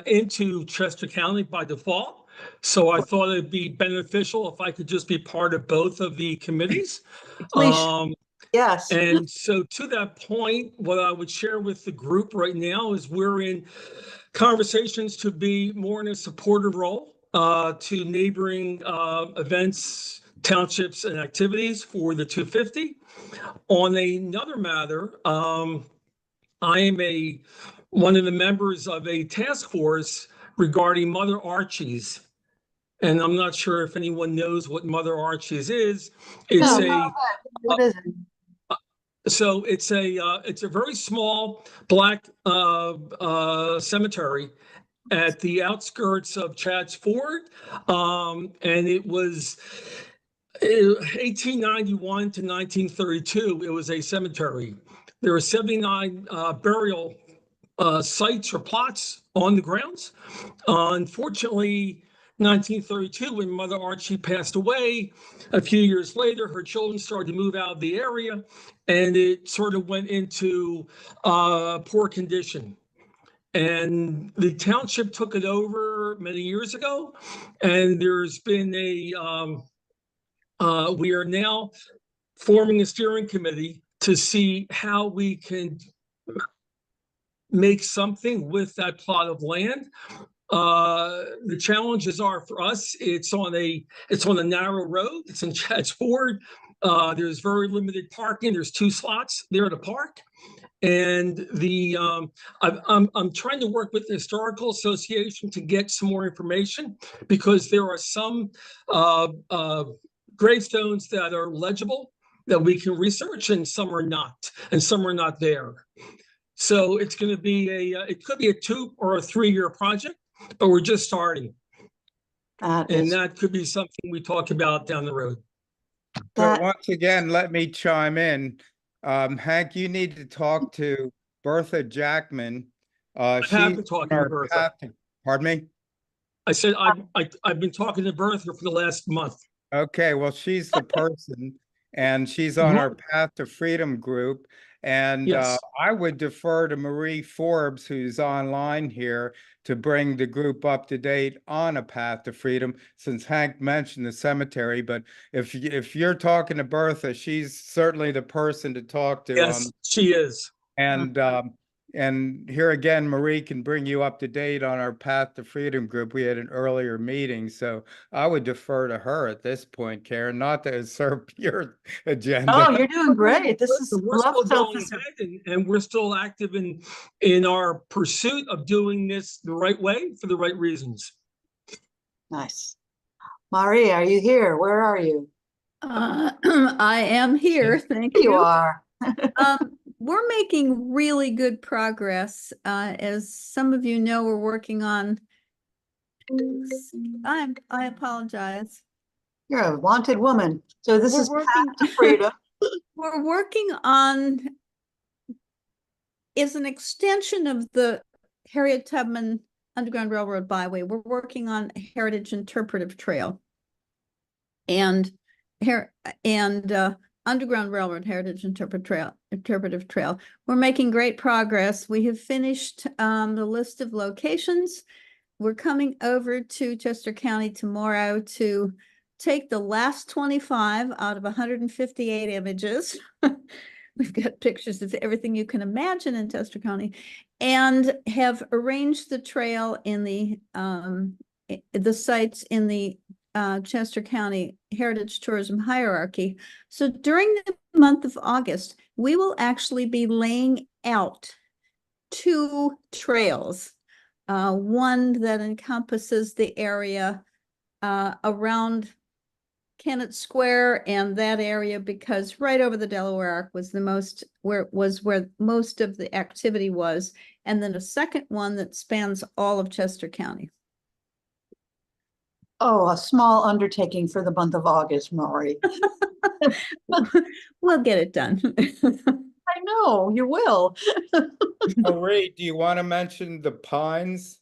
into Chester County by default. So I thought it'd be beneficial if I could just be part of both of the committees.
Please. Yes.
And so to that point, what I would share with the group right now is we're in conversations to be more in a supportive role to neighboring events, townships, and activities for the 250. On another matter, I am one of the members of a task force regarding Mother Archie's. And I'm not sure if anyone knows what Mother Archie's is. It's
what is it?
So it's a very small black cemetery at the outskirts of Chadds Ford, and it was 1891 to 1932. It was a cemetery. There were 79 burial sites or plots on the grounds. Unfortunately, 1932, when Mother Archie passed away, a few years later, her children started to move out of the area, and it sort of went into poor condition. And the township took it over many years ago, and there's been we are now forming a steering committee to see how we can make something with that plot of land. The challenges are for us, it's on a narrow road. It's in Chadds Ford. There's very limited parking. There's 2 slots there to park. And I'm trying to work with the Historical Association to get some more information, because there are some gravestones that are legible that we can research, and some are not, and some are not there. So it's going to be it could be a 2 or a 3-year project, but we're just starting. And that could be something we talk about down the road.
So once again, let me chime in. Hank, you need to talk to Bertha Jackman.
I have been talking to Bertha.
Pardon me?
I said I've been talking to Bertha for the last month.
Okay, well, she's the person, and she's on our Path to Freedom group. And
Yes.
I would defer to Marie Forbes, who's online here, to bring the group up to date on a Path to Freedom, since Hank mentioned the cemetery. But if you're talking to Bertha, she's certainly the person to talk to.
Yes, she is.
And here again, Marie can bring you up to date on our Path to Freedom group. We had an earlier meeting, so I would defer to her at this point, Karen, not to usurp your agenda.
Oh, you're doing great. This is
We're still going ahead, and we're still active in our pursuit of doing this the right way for the right reasons.
Nice. Marie, are you here? Where are you?
I am here. Thank you.
You are.
We're making really good progress. As some of you know, we're working on. I apologize.
You're a wanted woman. So this
We're
is
working-
Path to Freedom.
We're working on is an extension of the Harriet Tubman Underground Railroad Byway. We're working on Heritage Interpretive Trail and Underground Railroad Heritage Interpretive Trail. We're making great progress. We have finished the list of locations. We're coming over to Chester County tomorrow to take the last 25 out of 158 images. We've got pictures of everything you can imagine in Chester County, and have arranged the trail in the sites in the Chester County Heritage Tourism hierarchy. So during the month of August, we will actually be laying out 2 trails. One that encompasses the area around Kennett Square and that area, because right over the Delaware Arc was where most of the activity was, and then a second one that spans all of Chester County.
Oh, a small undertaking for the month of August, Marie.
We'll get it done.
I know, you will.
Marie, do you want to mention the Pines?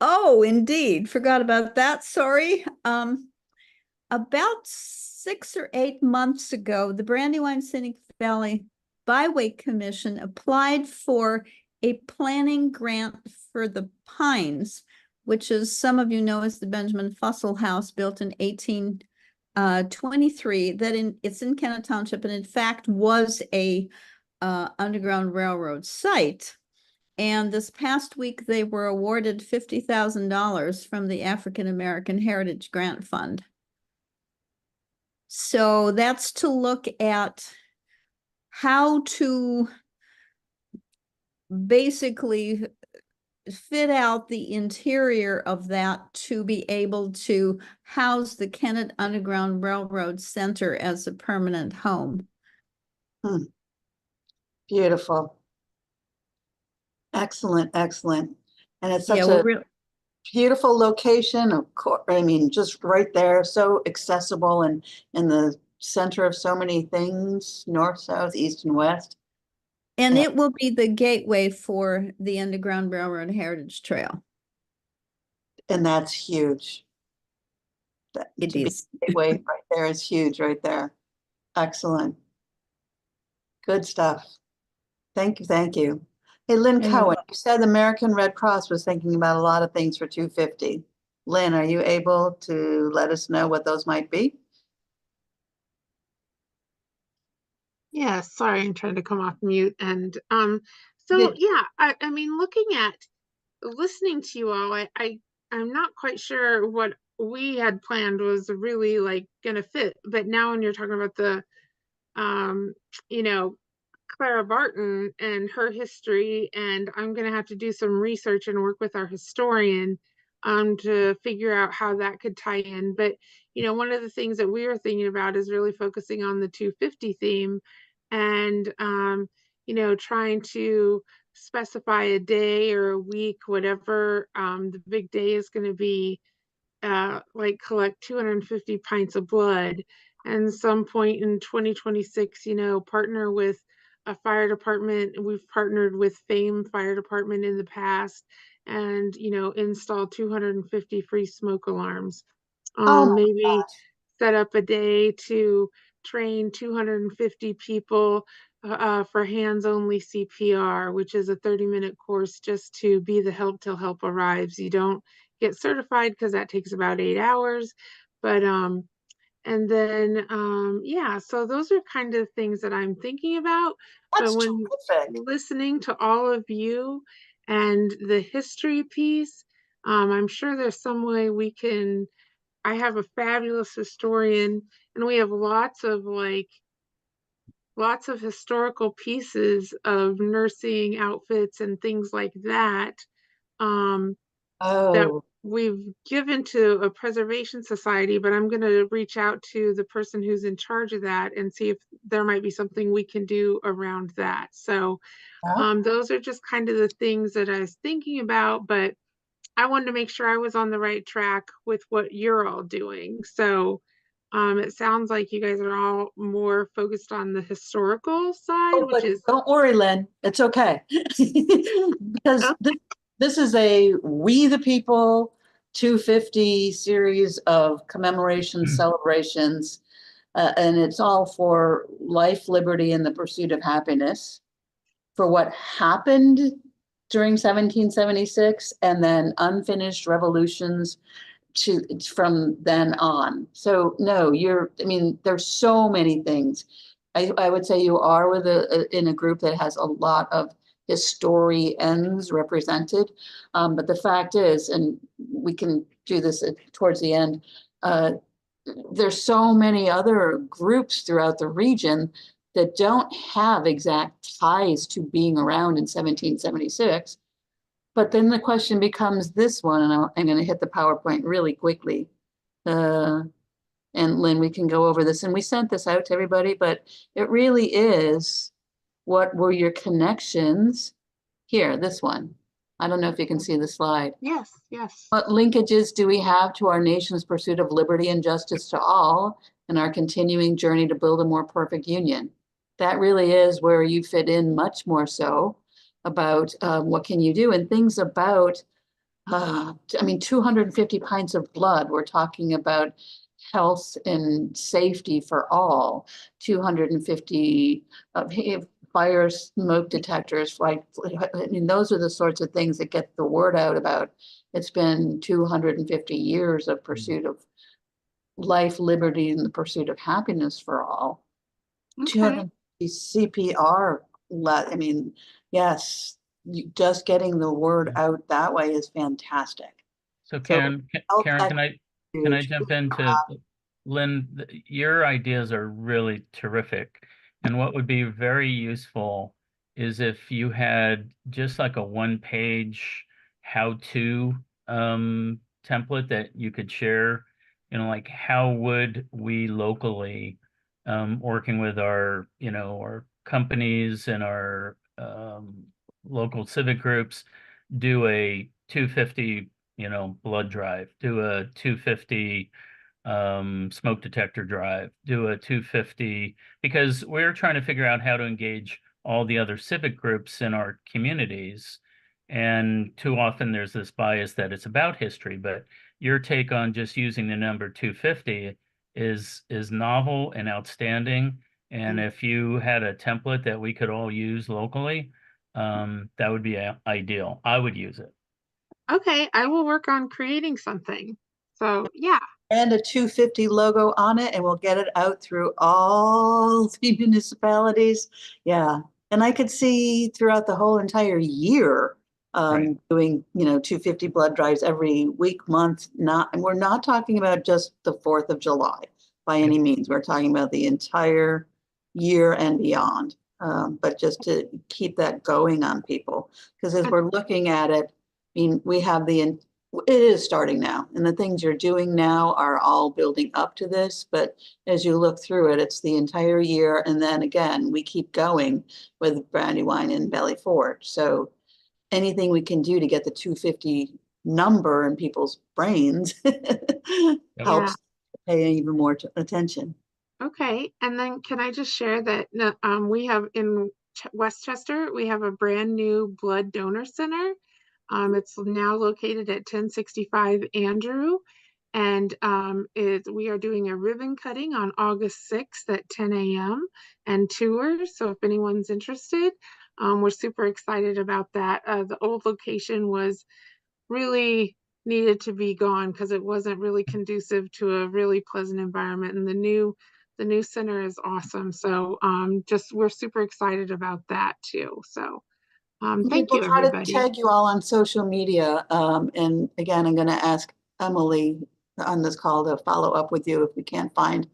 Oh, indeed. Forgot about that. Sorry. About 6 or 8 months ago, the Brandywine Scenic Valley Byway Commission applied for a planning grant for the Pines, which is, some of you know, is the Benjamin Fussell House built in 1823. It's in Kennet Township, and in fact was a Underground Railroad site. And this past week, they were awarded $50,000 from the African American Heritage Grant Fund. So that's to look at how to basically fit out the interior of that to be able to house the Kennet Underground Railroad Center as a permanent home.
Beautiful. Excellent, excellent. And it's such
Yeah,
a beautiful location, of course. I mean, just right there, so accessible and in the center of so many things, north, south, east, and west.
And it will be the gateway for the Underground Railroad Heritage Trail.
And that's huge.
It is.
Gateway right there is huge right there. Excellent. Good stuff. Thank you, thank you. Hey, Lynn Cohen, you said the American Red Cross was thinking about a lot of things for 250. Lynn, are you able to let us know what those might be?
Yeah, sorry, I'm trying to come off mute. And so yeah, I mean, listening to you all, I'm not quite sure what we had planned was really like gonna fit. But now when you're talking about the you know, Clara Barton and her history, and I'm gonna have to do some research and work with our historian to figure out how that could tie in. But you know, one of the things that we were thinking about is really focusing on the 250 theme, and you know, trying to specify a day or a week, whatever the big day is going to be, like collect 250 pints of blood, and some point in 2026, you know, partner with a fire department. We've partnered with Fame Fire Department in the past, and you know, install 250 free smoke alarms. Maybe set up a day to train 250 people for hands-only CPR, which is a 30-minute course just to be the help till help arrives. You don't get certified because that takes about 8 hours, but and then yeah, so those are kind of things that I'm thinking about.
That's
but when
terrific.
Listening to all of you and the history piece, I'm sure there's some way we can. I have a fabulous historian, and we have lots of historical pieces of nursing outfits and things like that, that we've given to a preservation society. But I'm going to reach out to the person who's in charge of that and see if there might be something we can do around that. So those are just kind of the things that I was thinking about, but I wanted to make sure I was on the right track with what you're all doing. So it sounds like you guys are all more focused on the historical side, which is.
Don't worry, Lynn, it's okay. Because this is a We the People 250 series of commemoration celebrations, and it's all for life, liberty, and the pursuit of happiness, for what happened during 1776, and then unfinished revolutions from then on. So no, I mean, there's so many things. I would say you are in a group that has a lot of historians represented. But the fact is, and we can do this towards the end, there's so many other groups throughout the region that don't have exact ties to being around in 1776. But then the question becomes this one, and I'm going to hit the PowerPoint really quickly. And Lynn, we can go over this, and we sent this out to everybody, but it really is, what were your connections? Here, this one. I don't know if you can see the slide.
Yes, yes.
What linkages do we have to our nation's pursuit of liberty and justice to all, and our continuing journey to build a more perfect union? That really is where you fit in much more so about what can you do, and things about, I mean, 250 pints of blood. We're talking about health and safety for all. 250 fire smoke detectors, like, I mean, those are the sorts of things that get the word out about. It's been 250 years of pursuit of life, liberty, and the pursuit of happiness for all.
Okay.
250 CPR, I mean, yes, just getting the word out that way is fantastic.
So
So
Karen,
health
Karen, can I
huge.
jump into, Lynn, your ideas are really terrific. And what would be very useful is if you had just like a one-page how-to template that you could share, like how would we locally, working with our, our companies and our local civic groups, do a 250 blood drive, do a 250 smoke detector drive, do a 250, because we're trying to figure out how to engage all the other civic groups in our communities. And too often there's this bias that it's about history, but your take on just using the number 250 is novel and outstanding. And if you had a template that we could all use locally, that would be ideal. I would use it.
Okay, I will work on creating something. So yeah.
And a 250 logo on it, and we'll get it out through all the municipalities. Yeah. And I could see throughout the whole entire year, doing, 250 blood drives every week, month. And we're not talking about just the 4th of July by any means. We're talking about the entire year and beyond. But just to keep that going on people, because as we're looking at it, I mean, we have it is starting now, and the things you're doing now are all building up to this. But as you look through it, it's the entire year. And then again, we keep going with Brandywine and Valley Forge. So anything we can do to get the 250 number in people's brains helps pay even more attention.
Okay, and then can I just share that we have in Westchester, we have a brand new blood donor center. It's now located at 1065 Andrew, and we are doing a ribbon cutting on August 6th at 10 a.m. and tours. So if anyone's interested, we're super excited about that. The old location was really needed to be gone because it wasn't really conducive to a really pleasant environment, and the new center is awesome. So we're super excited about that too. So thank you,
We'll try
everybody.
to tag you all on social media. And again, I'm going to ask Emily on this call to follow up with you if we can't find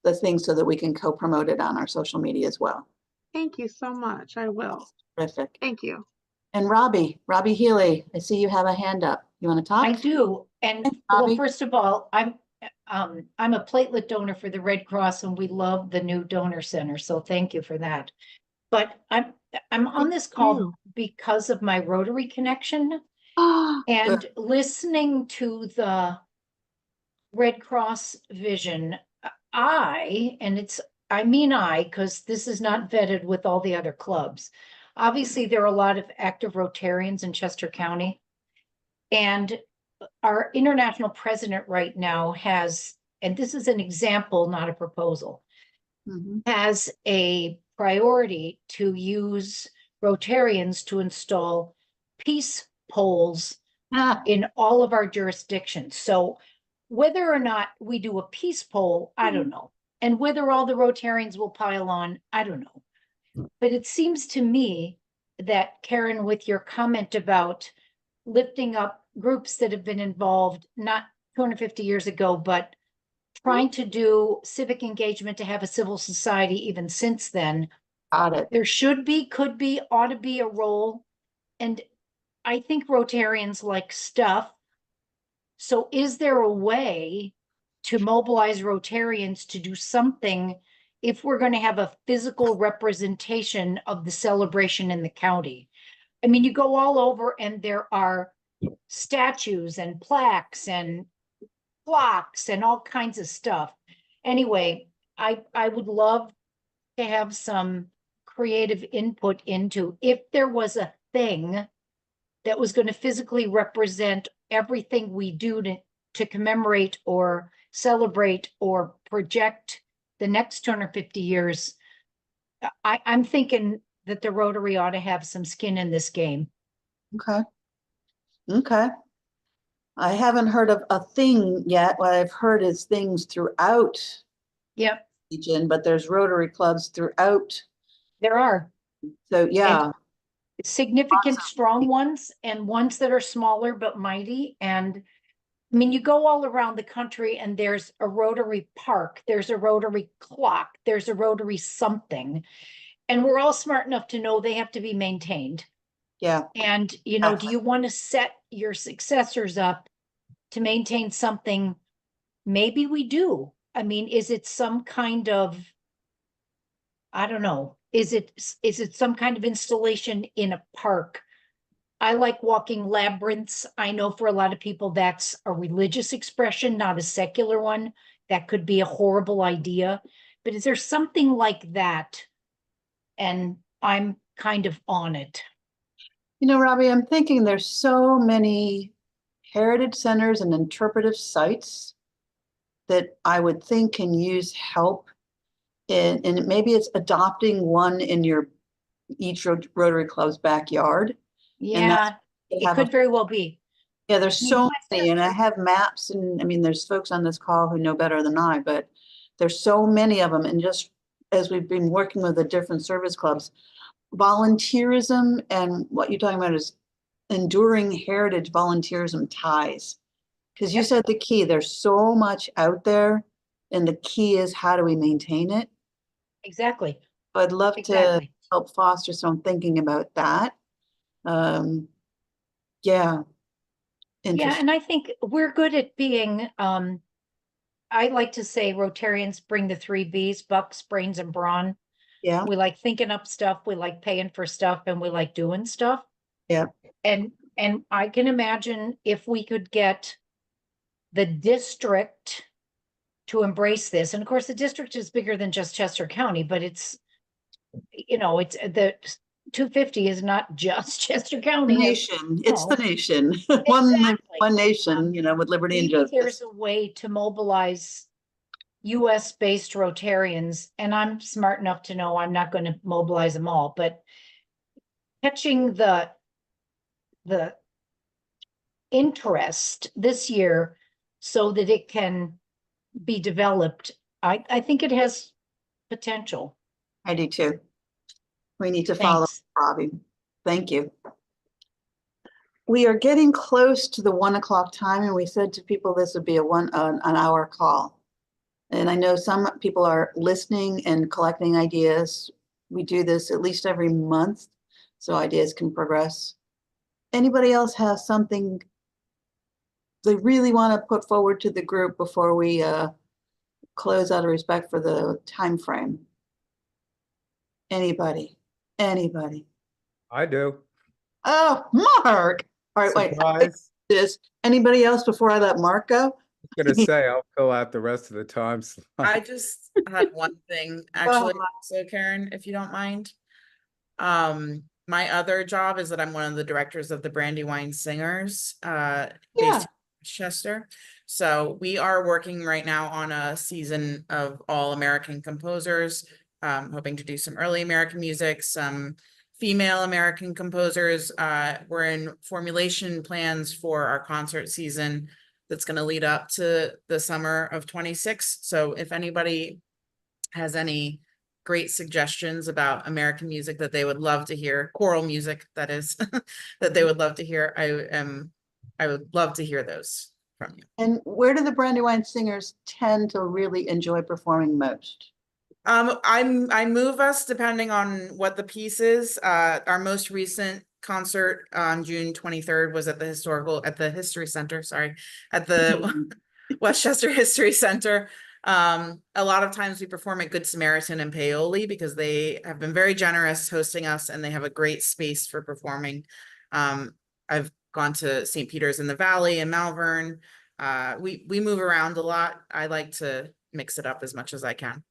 the thing so that we can co-promote it on our social media as well.
Thank you so much. I will.
Terrific.
Thank you.
And Robbie Healy, I see you have a hand up. You want to talk?
I do. And well, first of all, I'm a platelet donor for the Red Cross, and we love the new donor center. So thank you for that. But I'm on this call because of my Rotary connection and listening to the Red Cross vision. Because this is not vetted with all the other clubs. Obviously, there are a lot of active Rotarians in Chester County. And our international president right now has, and this is an example, not a proposal, has a priority to use Rotarians to install peace poles in all of our jurisdictions. So whether or not we do a peace pole, I don't know. And whether all the Rotarians will pile on, I don't know. But it seems to me that, Karen, with your comment about lifting up groups that have been involved, not 250 years ago, but trying to do civic engagement to have a civil society even since then. There should be, could be, ought to be a role. And I think Rotarians like stuff. So is there a way to mobilize Rotarians to do something if we're going to have a physical representation of the celebration in the county? I mean, you go all over and there are statues and plaques and blocks and all kinds of stuff. Anyway, I would love to have some creative input into if there was a thing that was going to physically represent everything we do to commemorate or celebrate or project the next 250 years. I'm thinking that the Rotary ought to have some skin in this game.
Okay. Okay. I haven't heard of a thing yet. What I've heard is things throughout
Yep,
region, but there's Rotary clubs throughout.
there are
So yeah,
significant, strong ones and ones that are smaller but mighty. And I mean, you go all around the country and there's a Rotary park, there's a Rotary clock, there's a Rotary something. And we're all smart enough to know they have to be maintained.
yeah.
And, you know, do you want to set your successors up to maintain something? Maybe we do. I mean, is it some kind of, I don't know, is it some kind of installation in a park? I like walking labyrinths. I know for a lot of people that's a religious expression, not a secular one. That could be a horrible idea. But is there something like that? And I'm kind of on it.
You know, Robbie, I'm thinking there's so many heritage centers and interpretive sites that I would think can use help in, and maybe it's adopting one in your each Rotary Club's backyard.
Yeah, it could very well be.
Yeah, there's
I mean,
so many, and I have maps, and I mean, there's folks on this call who know better than I, but there's so many of them. And just as we've been working with the different service clubs, volunteerism and what you're talking about is enduring heritage volunteerism ties. Because you said the key, there's so much out there, and the key is how do we maintain it?
Exactly.
I'd love to
Exactly.
help foster some thinking about that. Yeah.
Yeah,
Interesting.
and I think we're good at being, I like to say Rotarians bring the 3 Bs, bucks, brains, and brawn.
Yeah,
We like thinking up stuff, we like paying for stuff, and we like doing stuff.
yeah.
And I can imagine if we could get the district to embrace this. And of course, the district is bigger than just Chester County, but it's, you know, it's the 250 is not just Chester County.
Nation, it's the
No.
nation.
Exactly.
One nation, you know, with liberty and
Maybe
justice.
there's a way to mobilize US-based Rotarians, and I'm smart enough to know I'm not going to mobilize them all, but catching the interest this year so that it can be developed, I think it has potential.
I do too. We need to follow,
Thanks.
Robbie. Thank you. We are getting close to the 1 o'clock time, and we said to people this would be an hour call. And I know some people are listening and collecting ideas. We do this at least every month, so ideas can progress. Anybody else have something they really want to put forward to the group before we close out of respect for the time frame? Anybody? Anybody?
I do.
Oh, Mark. All right, wait.
Surprise.
Anybody else before I let Mark go?
I'm gonna say I'll fill out the rest of the time slot.
I just had one thing, actually, so Karen, if you don't mind. My other job is that I'm one of the directors of the Brandywine Singers, based in Chester. So we are working right now on a season of all American composers, hoping to do some early American music, some female American composers. We're in formulation plans for our concert season that's going to lead up to the summer of 26. So if anybody has any great suggestions about American music that they would love to hear, choral music, that is, that they would love to hear, I would love to hear those from you.
And where do the Brandywine Singers tend to really enjoy performing most?
I move us depending on what the piece is. Our most recent concert on June 23rd was at the History Center, at the Westchester History Center. A lot of times we perform at Good Samaritan and Paoli because they have been very generous hosting us and they have a great space for performing. I've gone to St. Peter's in the Valley and Malvern. We move around a lot. I like to mix it up as much as I can.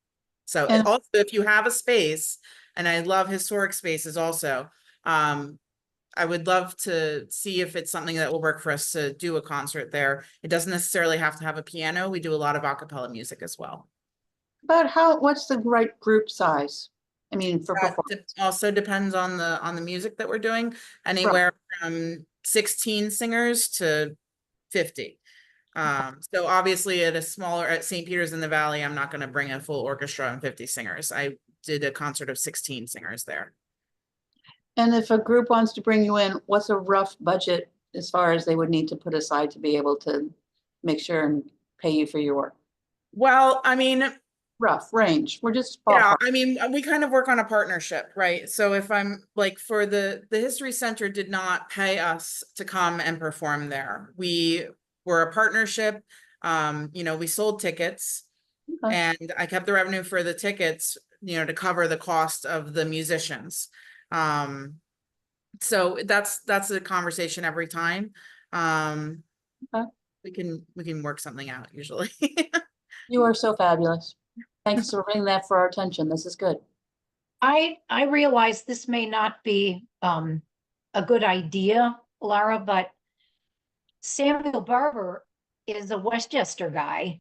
So
And
also, if you have a space, and I love historic spaces also, I would love to see if it's something that will work for us to do a concert there. It doesn't necessarily have to have a piano. We do a lot of a cappella music as well.
about what's the right group size? I mean, for
That
performance.
also depends on the music that we're doing, anywhere from 16 singers to 50. So obviously at St. Peter's in the Valley, I'm not going to bring a full orchestra and 50 singers. I did a concert of 16 singers there.
And if a group wants to bring you in, what's a rough budget as far as they would need to put aside to be able to make sure and pay you for your work?
Well, I mean,
Rough range. We're just
yeah,
ballpark.
I mean, we kind of work on a partnership, right? So if I'm like, for the History Center did not pay us to come and perform there. We were a partnership. You know, we sold tickets,
Okay.
and I kept the revenue for the tickets, you know, to cover the cost of the musicians. So that's a conversation every time.
Okay.
We can work something out usually.
You are so fabulous. Thanks for bringing that for our attention. This is good.
I realize this may not be a good idea, Lara, but Samuel Barber is a Westchester guy.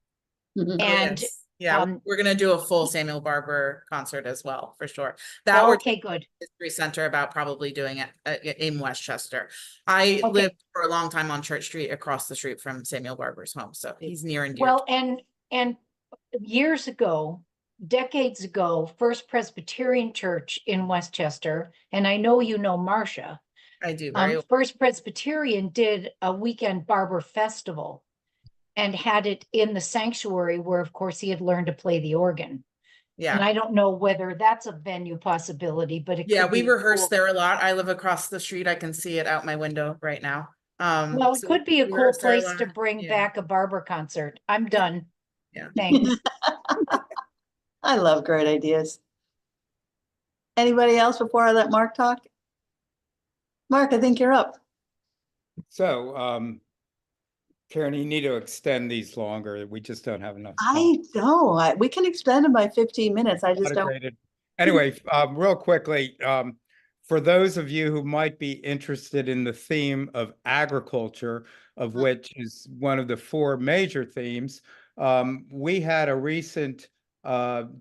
Mhm.
And
Yes. Yeah, we're gonna do a full Samuel Barber concert as well, for sure. That we're
okay, good.
History Center about probably doing it in Westchester. I
Okay.
lived for a long time on Church Street, across the street from Samuel Barber's home, so he's near and dear.
Well, and years ago, decades ago, First Presbyterian Church in Westchester, and I know you know Marcia.
I do very well.
First Presbyterian did a weekend barber festival and had it in the sanctuary where, of course, he had learned to play the organ. And
Yeah,
I don't know whether that's a venue possibility, but it
yeah,
could
we
be
rehearse
cool.
there a lot. I live across the street. I can see it out my window right now.
Well, it
So
could be a
we
cool
rehearse there a
place to
lot.
bring
Yeah.
back a barber concert. I'm done.
Yeah.
Thanks.
I love great ideas. Anybody else before I let Mark talk? Mark, I think you're up.
So, Karen, you need to extend these longer. We just don't have enough time.
I know. We can extend them by 15 minutes. I just don't.
Moderated. Anyway, real quickly, for those of you who might be interested in the theme of agriculture, of which is one of the 4 major themes, we had a recent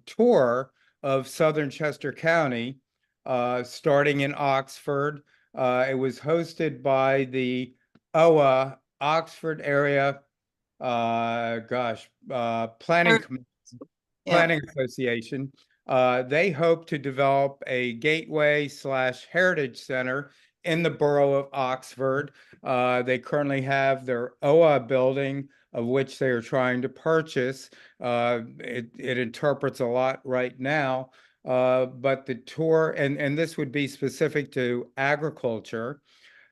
tour of Southern Chester County, starting in Oxford. It was hosted by the OA, Oxford Area, Planning Association. They hope to develop a gateway/heritage center in the borough of Oxford. They currently have their OA building, of which they are trying to purchase. It interprets a lot right now, but the tour, and this would be specific to agriculture,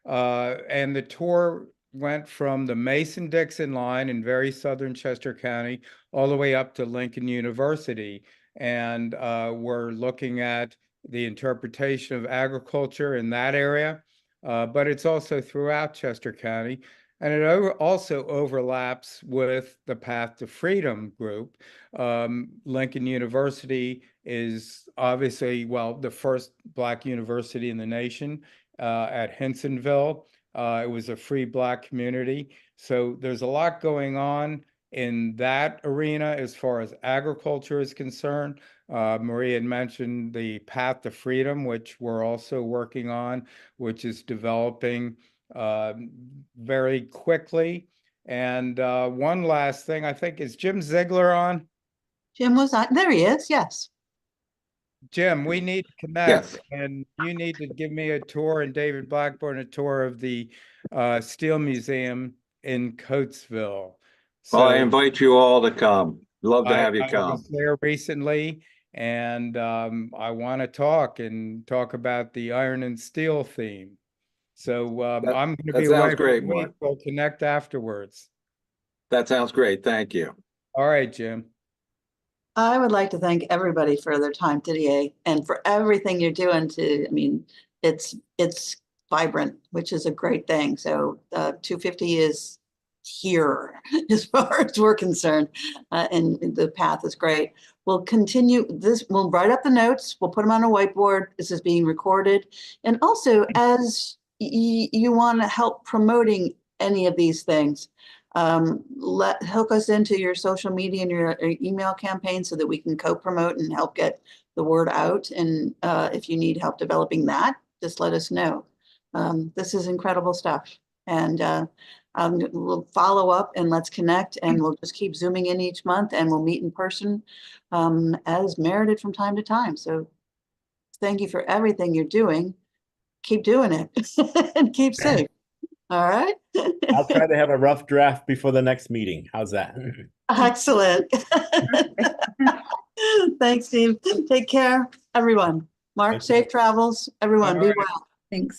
and the tour went from the Mason-Dixon line in very southern Chester County all the way up to Lincoln University. And we're looking at the interpretation of agriculture in that area, but it's also throughout Chester County. And it also overlaps with the Path to Freedom group. Lincoln University is obviously, well, the first Black university in the nation at Hinsonville. It was a free Black community. So there's a lot going on in that arena as far as agriculture is concerned. Marie had mentioned the Path to Freedom, which we're also working on, which is developing very quickly. And one last thing, I think, is Jim Ziegler on?
Jim was on. There he is. Yes.
Jim, we need to connect, and you need to give me a tour and David Blackburn a tour of the Steel Museum in Coatesville.
So I invite you all to come. Love to have you
I
come.
was there recently, and I want to talk about the iron and steel theme. So I'm going to be away for a week. We'll connect afterwards.
That sounds great. Thank you.
All right, Jim.
I would like to thank everybody for their time today and for everything you're doing I mean, it's vibrant, which is a great thing. So 250 is here as far as we're concerned, and the path is great. We'll continue this. We'll write up the notes. We'll put them on a whiteboard. This is being recorded. And also, as you want to help promoting any of these things, hook us into your social media and your email campaign so that we can co-promote and help get the word out. And if you need help developing that, just let us know. This is incredible stuff. And we'll follow up and let's connect, and we'll just keep zooming in each month, and we'll meet in person as merited from time to time. So thank you for everything you're doing. Keep doing it and keep safe. All right.
I'll try to have a rough draft before the next meeting. How's that?
Excellent. Thanks, Steve. Take care, everyone. Mark, safe travels. Everyone, be well.
Thanks.